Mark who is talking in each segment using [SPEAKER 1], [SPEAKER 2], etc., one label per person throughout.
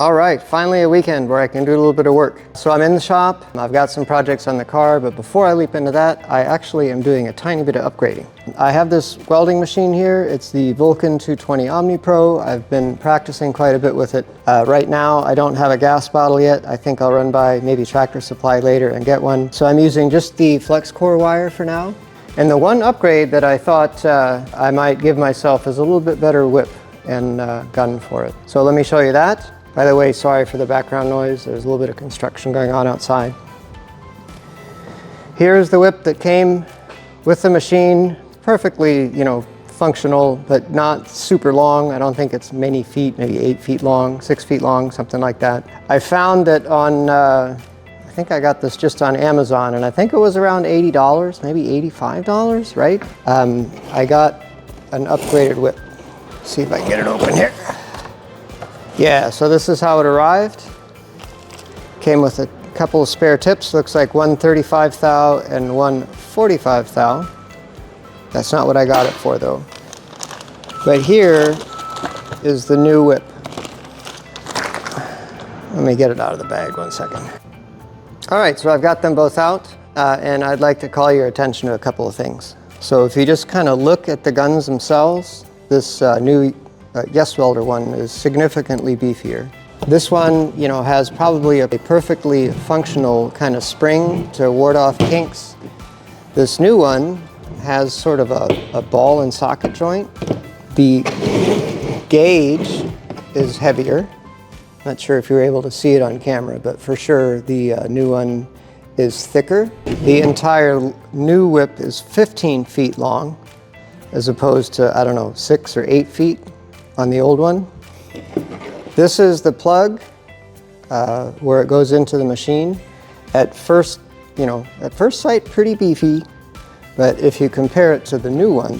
[SPEAKER 1] All right, finally a weekend where I can do a little bit of work. So I'm in the shop, I've got some projects on the car, but before I leap into that, I actually am doing a tiny bit of upgrading. I have this welding machine here. It's the Vulcan 220 Omni Pro. I've been practicing quite a bit with it. Right now, I don't have a gas bottle yet. I think I'll run by maybe Tractor Supply later and get one. So I'm using just the flex core wire for now. And the one upgrade that I thought I might give myself is a little bit better whip and gun for it. So let me show you that. By the way, sorry for the background noise. There's a little bit of construction going on outside. Here's the whip that came with the machine. Perfectly, functional, but not super long. I don't think it's many feet, maybe 8 feet long, 6 feet long, something like that. I found that on, I think I got this just on Amazon, and I think it was around $80, maybe $85, right? I got an upgraded whip. Let's see if I can get it open here. Yeah, so this is how it arrived. Came with a couple of spare tips. Looks like one 35 thou and one 45 thou. That's not what I got it for though. But here is the new whip. Let me get it out of the bag 1 second. All right, so I've got them both out, and I'd like to call your attention to a couple of things. So if you just kind of look at the guns themselves, this new Yes Welder one is significantly beefier. This one, has probably a perfectly functional kind of spring to ward off kinks. This new one has sort of a ball and socket joint. The gauge is heavier. Not sure if you're able to see it on camera, but for sure the new one is thicker. The entire new whip is 15 feet long, as opposed to, 6 or 8 feet on the old one. This is the plug where it goes into the machine. At first sight, pretty beefy, but if you compare it to the new one,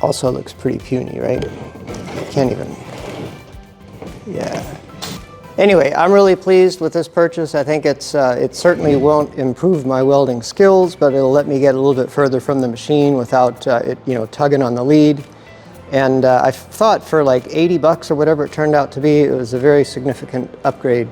[SPEAKER 1] also looks pretty puny, right? Can't even, yeah. Anyway, I'm really pleased with this purchase. I think it certainly won't improve my welding skills, but it'll let me get a little bit further from the machine without it, tugging on the lead. And I thought for like $80 or whatever it turned out to be, it was a very significant upgrade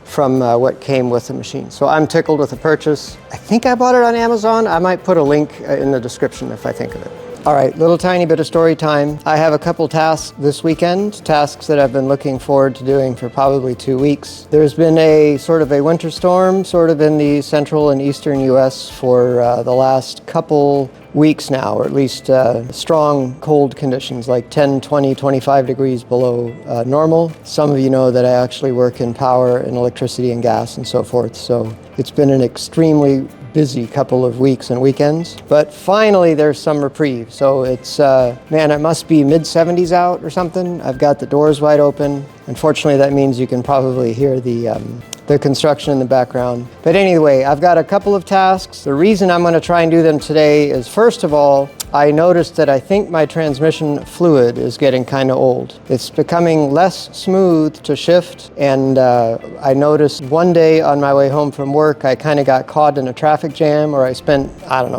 [SPEAKER 1] from what came with the machine. So I'm tickled with the purchase. I think I bought it on Amazon. I might put a link in the description if I think of it. All right, little tiny bit of story time. I have a couple tasks this weekend, tasks that I've been looking forward to doing for probably 2 weeks. There's been a sort of a winter storm sort of in the central and eastern US for the last couple weeks now, or at least strong cold conditions like 10, 20, 25 degrees below normal. Some of you know that I actually work in power and electricity and gas and so forth, so it's been an extremely busy couple of weeks and weekends, but finally there's some reprieve. So it's, man, it must be mid-70s out or something. I've got the doors wide open. Unfortunately, that means you can probably hear the construction in the background. But anyway, I've got a couple of tasks. The reason I'm going to try and do them today is, first of all, I noticed that I think my transmission fluid is getting kind of old. It's becoming less smooth to shift, and I noticed one day on my way home from work, I kind of got caught in a traffic jam, or I spent,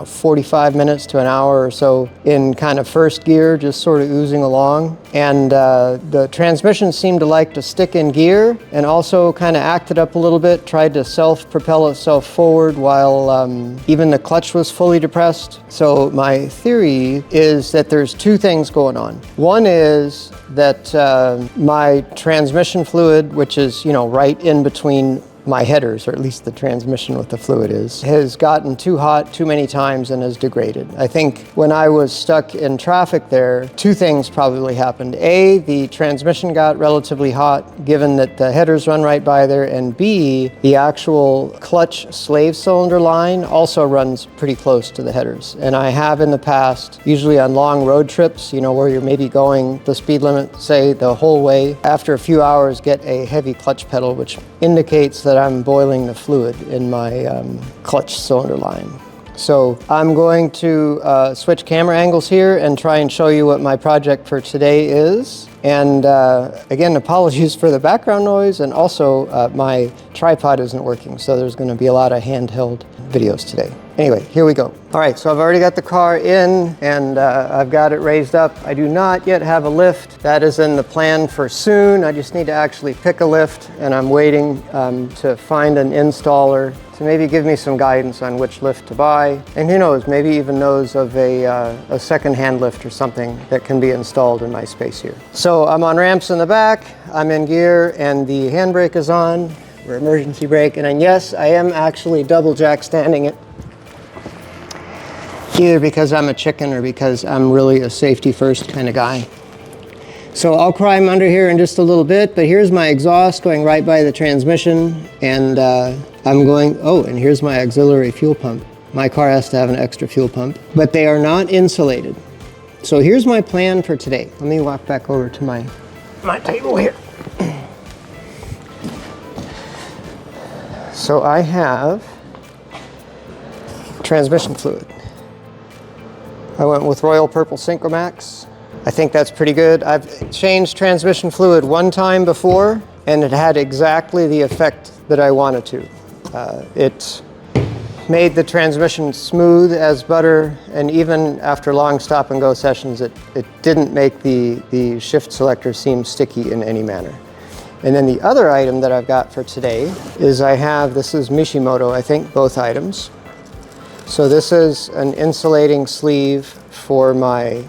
[SPEAKER 1] 45 minutes to an hour or so in kind of first gear, just sort of oozing along. And the transmission seemed to like to stick in gear, and also kind of acted up a little bit, tried to self-propel itself forward while even the clutch was fully depressed. So my theory is that there's two things going on. One is that my transmission fluid, which is, right in between my headers, or at least the transmission with the fluid has gotten too hot too many times and has degraded. I think when I was stuck in traffic there, two things probably happened. A, the transmission got relatively hot, given that the headers run right by there, and B, the actual clutch slave cylinder line also runs pretty close to the headers. And I have in the past, usually on long road trips, where you're maybe going the speed limit, say, the whole way, after a few hours get a heavy clutch pedal, which indicates that I'm boiling the fluid in my clutch cylinder line. So I'm going to switch camera angles here and try and show you what my project for today is. And again, apologies for the background noise, and also my tripod isn't working, so there's going to be a lot of handheld videos today. Anyway, here we go. All right, so I've already got the car in and I've got it raised up. I do not yet have a lift. That is in the plan for soon. I just need to actually pick a lift, and I'm waiting to find an installer to maybe give me some guidance on which lift to buy. And who knows, maybe even knows of a second-hand lift or something that can be installed in my space here. So I'm on ramps in the back, I'm in gear, and the handbrake is on, or emergency brake. And then yes, I am actually double jack standing it, either because I'm a chicken or because I'm really a safety first kind of guy. So I'll climb under here in just a little bit, but here's my exhaust going right by the transmission, and I'm going, oh, and here's my auxiliary fuel pump. My car has to have an extra fuel pump, but they are not insulated. So here's my plan for today. Let me walk back over to my table here. So I have transmission fluid. I went with Royal Purple Synchromax. I think that's pretty good. I've changed transmission fluid one time before, and it had exactly the effect that I wanted to. It made the transmission smooth as butter, and even after long stop and go sessions, it didn't make the shift selector seem sticky in any manner. And then the other item that I've got for today is this is Mishimoto, I think, both items. So this is an insulating sleeve for my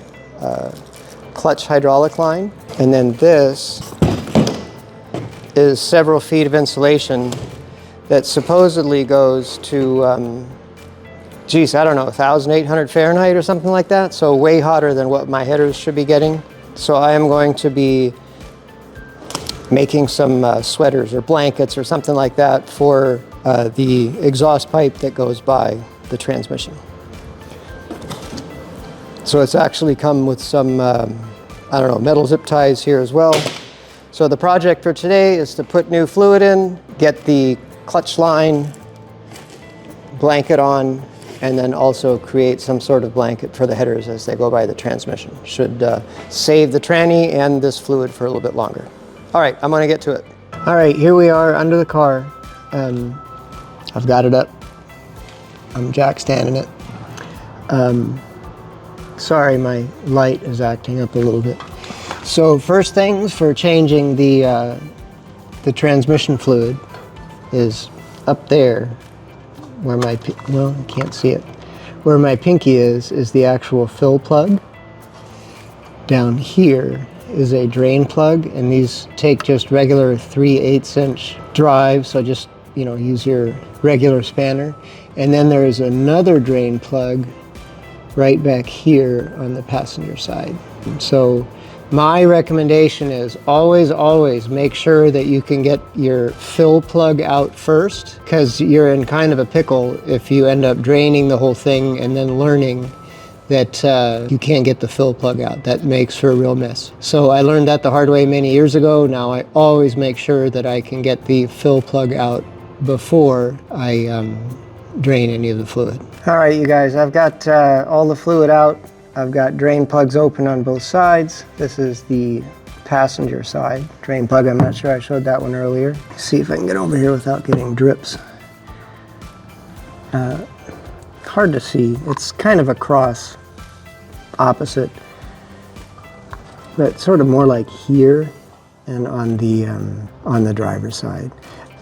[SPEAKER 1] clutch hydraulic line. And then this is several feet of insulation that supposedly goes to, geez, I don't know, 1,800 Fahrenheit or something like that. So way hotter than what my headers should be getting. So I am going to be making some sweaters or blankets or something like that for the exhaust pipe that goes by the transmission. So it's actually come with some, I don't know, metal zip ties here as well. So the project for today is to put new fluid in, get the clutch line blanket on, and then also create some sort of blanket for the headers as they go by the transmission. Should save the tranny and this fluid for a little bit longer. All right, I'm gonna get to it. All right, here we are under the car. I've got it up. I'm jack standing it. Sorry, my light is acting up a little bit. So first things for changing the transmission fluid is up there where my, well, you can't see it. Where my pinky is the actual fill plug. Down here is a drain plug, and these take just regular 3/8 inch drive, so just, you know, use your regular spanner. And then there is another drain plug right back here on the passenger side. So my recommendation is always make sure that you can get your fill plug out first, because you're in kind of a pickle if you end up draining the whole thing and then learning that you can't get the fill plug out. That makes for a real mess. So I learned that the hard way many years ago. Now I always make sure that I can get the fill plug out before I drain any of the fluid. All right, you guys, I've got all the fluid out. I've got drain plugs open on both sides. This is the passenger side drain plug. I'm not sure I showed that one earlier. See if I can get over here without getting drips. Hard to see. It's kind of a cross opposite, but sort of more like here and on the driver's side.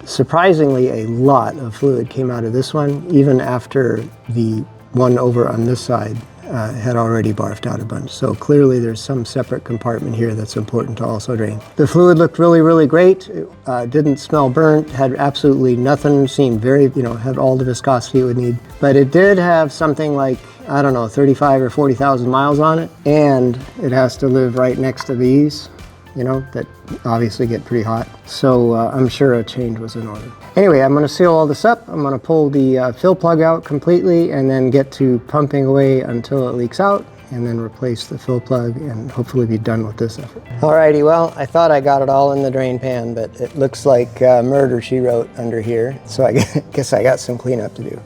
[SPEAKER 1] Surprisingly, a lot of fluid came out of this one, even after the one over on this side had already barfed out a bunch. So clearly there's some separate compartment here that's important to also drain. The fluid looked really great. It didn't smell burnt, had absolutely nothing, seemed very, you know, had all the viscosity it would need. But it did have something like, I don't know, 35 or 40,000 miles on it. And it has to live right next to these, you know, that obviously get pretty hot. So I'm sure a change was in order. Anyway, I'm gonna seal all this up. I'm gonna pull the fill plug out completely and then get to pumping away until it leaks out, and then replace the fill plug and hopefully be done with this effort. Alrighty, well, I thought I got it all in the drain pan, but it looks like murder she wrote under here. So I guess I got some cleanup to do.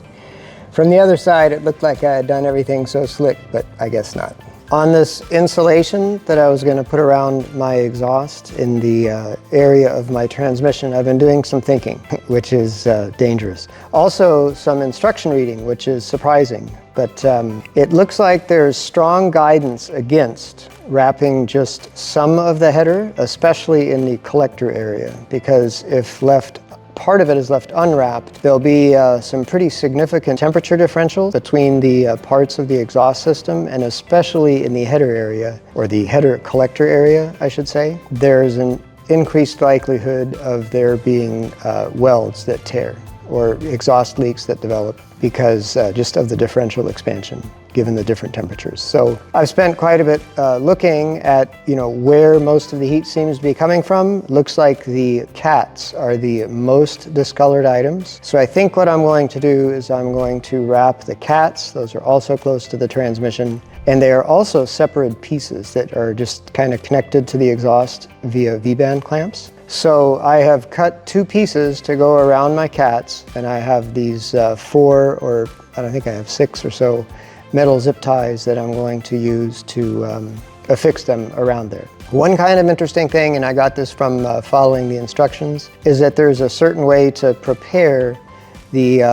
[SPEAKER 1] From the other side, it looked like I had done everything so slick, but I guess not. On this insulation that I was going to put around my exhaust in the area of my transmission, I've been doing some thinking, which is dangerous. Also some instruction reading, which is surprising. But it looks like there's strong guidance against wrapping just some of the header, especially in the collector area, because if part of it is left unwrapped, there'll be some pretty significant temperature differentials between the parts of the exhaust system, and especially in the header area, or the header collector area, I should say. There's an increased likelihood of there being welds that tear, or exhaust leaks that develop because just of the differential expansion given the different temperatures. So I've spent quite a bit looking at where most of the heat seems to be coming from. Looks like the cats are the most discolored items. So I think what I'm going to do is I'm going to wrap the cats. Those are also close to the transmission, and they are also separate pieces that are just kind of connected to the exhaust via V-band clamps. So I have cut 2 pieces to go around my cats, and I have these 4, or I don't think I have 6 or so metal zip ties that I'm going to use to affix them around there. One kind of interesting thing, and I got this from following the instructions, is that there's a certain way to prepare the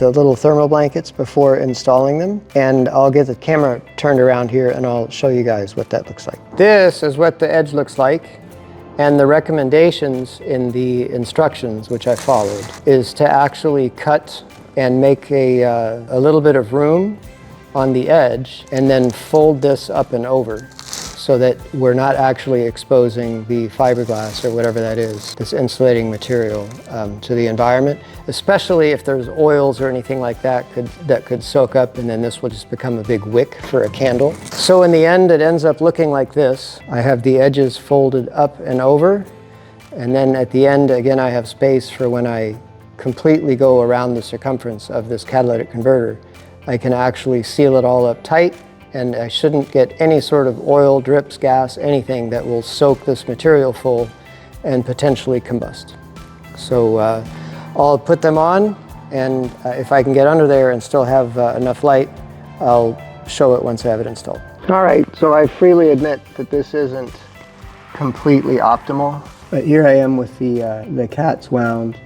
[SPEAKER 1] little thermal blankets before installing them. And I'll get the camera turned around here and I'll show you guys what that looks like. This is what the edge looks like. And the recommendations in the instructions, which I followed, is to actually cut and make a little bit of room on the edge and then fold this up and over so that we're not actually exposing the fiberglass or whatever that is, this insulating material, to the environment, especially if there's oils or anything like that that could soak up, and then this will just become a big wick for a candle. So in the end, it ends up looking like this. I have the edges folded up and over, and then at the end, again, I have space for when I completely go around the circumference of this catalytic converter. I can actually seal it all up tight, and I shouldn't get any sort of oil, drips, gas, anything that will soak this material full and potentially combust. So I'll put them on, and if I can get under there and still have enough light, I'll show it once I have it installed. All right, so I freely admit that this isn't completely optimal, but here I am with the cats wound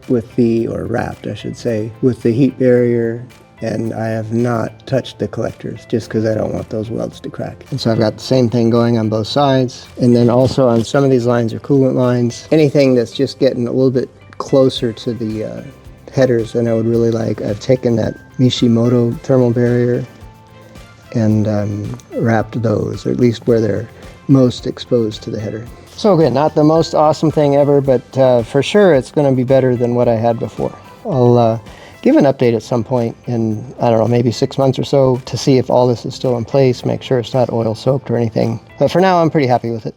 [SPEAKER 1] with or wrapped, I should say, with the heat barrier, and I have not touched the collectors just because I don't want those welds to crack. And so I've got the same thing going on both sides. And then also on some of these lines are coolant lines. Anything that's just getting a little bit closer to the headers than I would really like. I've taken that Mishimoto thermal barrier and wrapped those, or at least where they're most exposed to the header. So again, not the most awesome thing ever, but for sure it's going to be better than what I had before. I'll give an update at some point in, I don't know, maybe 6 months or so to see if all this is still in place, make sure it's not oil soaked or anything. But for now, I'm pretty happy with it.